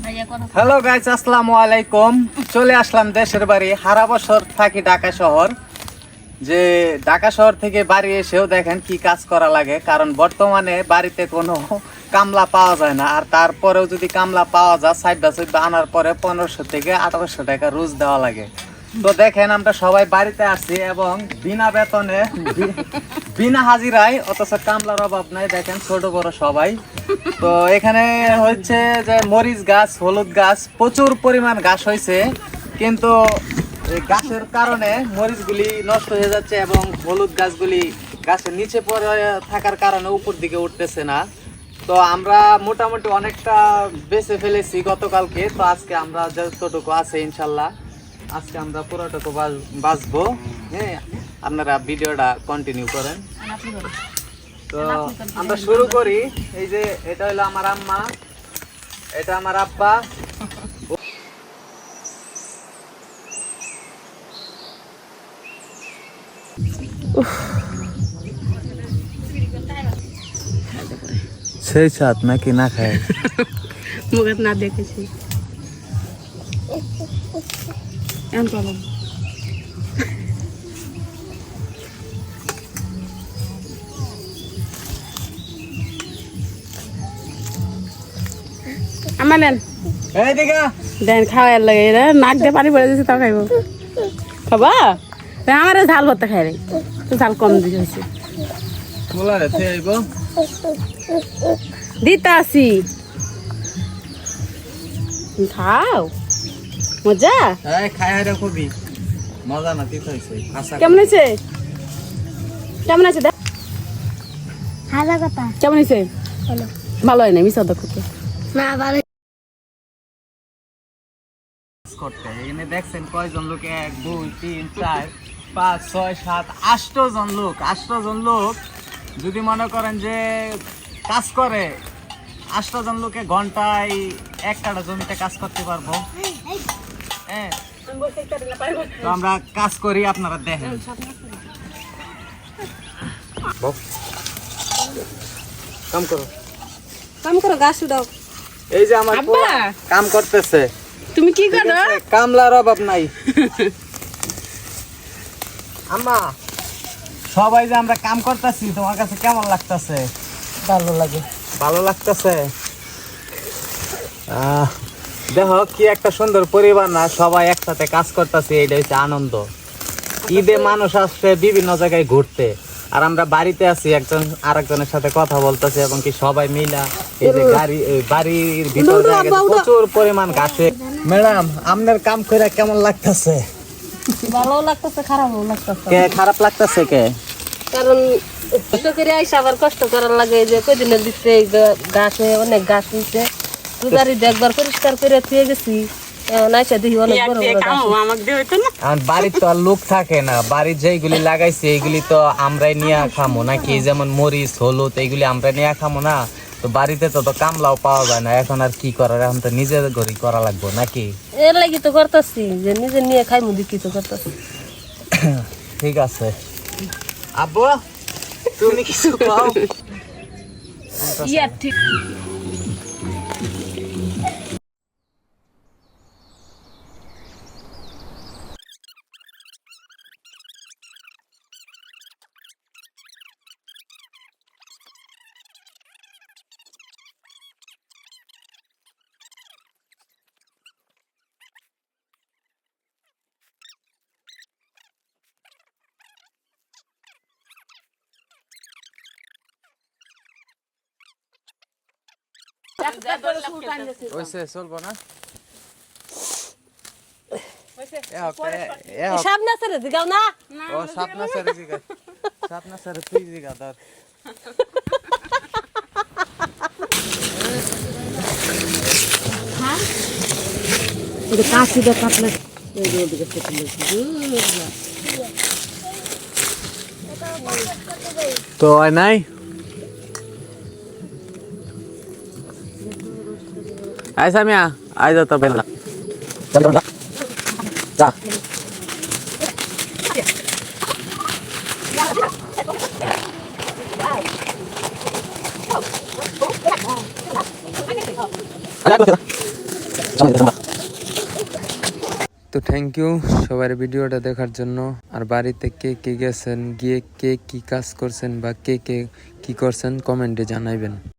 Hello guys, আসসালামু আলাইকুম। চলে আসলাম দেশের বাড়ি। সারা বছর থাকি ঢাকা শহর। যে ঢাকা শহর থেকে বাড়ি এসেও দেখেন কি কাজ করা লাগে, কারণ বর্তমানে বাড়িতে কোনো কামলা পাওয়া যায় না। আর তারপরেও যদি কামলা পাওয়া যায়, সাইডা আনার পরে 1500 থেকে 1800 টাকা রোজ দেওয়া লাগে। তো দেখেন আমরা সবাই বাড়িতে আসছি এবং বিনা বেতনে বিনা হাজিরায়, অথচ কামলার অভাব নাই। দেখেন ছোট বড় সবাই। তো এখানে হচ্ছে যে মরিচ গাছ, হলুদ গাছ, প্রচুর পরিমাণ গাছ হয়েছে, কিন্তু এই গাছের কারণে মরিচগুলি নষ্ট হয়ে যাচ্ছে এবং হলুদ গাছগুলি গাছের নিচে পড়ে থাকার কারণে উপর দিকে উঠতেছে না। তো আমরা মোটামুটি অনেকটা বেঁচে ফেলেছি গতকালকে। তো আজকে আমরা যতটুকু আছে ইনশাল্লাহ আজকে আমরা পুরোটুকু বাঁচবো। হ্যাঁ, আপনারা ভিডিওটা কন্টিনিউ করেন। তো আমরা শুরু করি। এই যে এটা হলো আমার আম্মা, এটা আমার আব্বা। সেই সাত নাকি না খায় মুখে না দেখেছি এমন প্রবলেম। আমার নেন দেন খাওয়ার লাগে নাক দিয়ে পানি পড়ে যাচ্ছে, তাও খাইব। খাবা আমার ঝাল ভর্তা খাই রে, তো ঝাল কম দিয়েছে দিতে আসি। খাও মজা খুবই মজা না। কেমন হয়েছে? কেমন আছে দেখ কেমন হয়েছে? ভালো হয় না মিশা দেখো না ভালো করতে। এখানে দেখছেন কয়জন লোক? 1 2 3 4 5 6 7 8 জন লোক। 8 জন লোক যদি মনে করেন যে কাজ করে, 8 জন লোকে ঘন্টায় একটা জমিতে কাজ করতে পারবো। হ্যাঁ, তো আমরা কাজ করি, আপনারা দেখেন। কাম করো, কাম করো, গাছ উঠাও। এই যে আমার কাম করতেছে। তুমি কি করো? কামলার অভাব নাই। আম্মা, সবাই যে আমরা কাম করতেছি, তোমার কাছে কেমন লাগতেছে? ভালো লাগে। ভালো লাগতেছে? দেখো কি একটা সুন্দর পরিবার না, সবাই একসাথে কাজ করতেছি, এটা হচ্ছে আনন্দ। ঈদে মানুষ আসছে বিভিন্ন জায়গায় ঘুরতে, আর আমরা বাড়িতে আছি, একজন আরেকজনের সাথে কথা বলতেছি এবং কি সবাই মিলা এই যে বাড়ির ভিতরে প্রচুর পরিমাণ ঘাসে। ম্যাডাম, আপনার কাম করে কেমন লাগতেছে? ভালো লাগতেছে, খারাপও লাগতেছে। কে খারাপ লাগতেছে? কে কারণ কষ্ট করে আইসা আবার কষ্ট করার লাগে। যে কয়দিনের দিচ্ছে গাছে অনেক গাছ হয়েছে, রোজারি একবার পরিষ্কার করে থুয়ে গেছি। বাড়ির তো আর লোক থাকে না, বাড়ির যেগুলি লাগাইছে এইগুলি তো আমরাই নিয়ে খামো নাকি? যেমন মরিচ, হলুদ, এইগুলি আমরা নিয়ে খামো না। তো বাড়িতে তো কামলাও পাওয়া যায় না। এখন আর কি করার, এখন তো নিজের ঘরে করা লাগবে নাকি? এর লাগি তো করতেছি যে নিজে নিয়ে খাই মুদি কি তো করতেছি। ঠিক আছে আব্বু, তুমি কিছু খাও। ঠিক চলবো না। সামনে ছেড়ে দিগাও না। ও সাপনা সারে দিগা, সাপনা সারে তুই দিগা ধর। এটা কাশি দে কাটলে তো আয় নাই আয় সামিয়া, আয় যা তো বেলা যা। তো থ্যাংক ইউ সবার ভিডিওটা দেখার জন্য। আর বাড়িতে কে কে গেছেন, গিয়ে কে কি কাজ করছেন বা কে কে কি করছেন কমেন্টে জানাইবেন।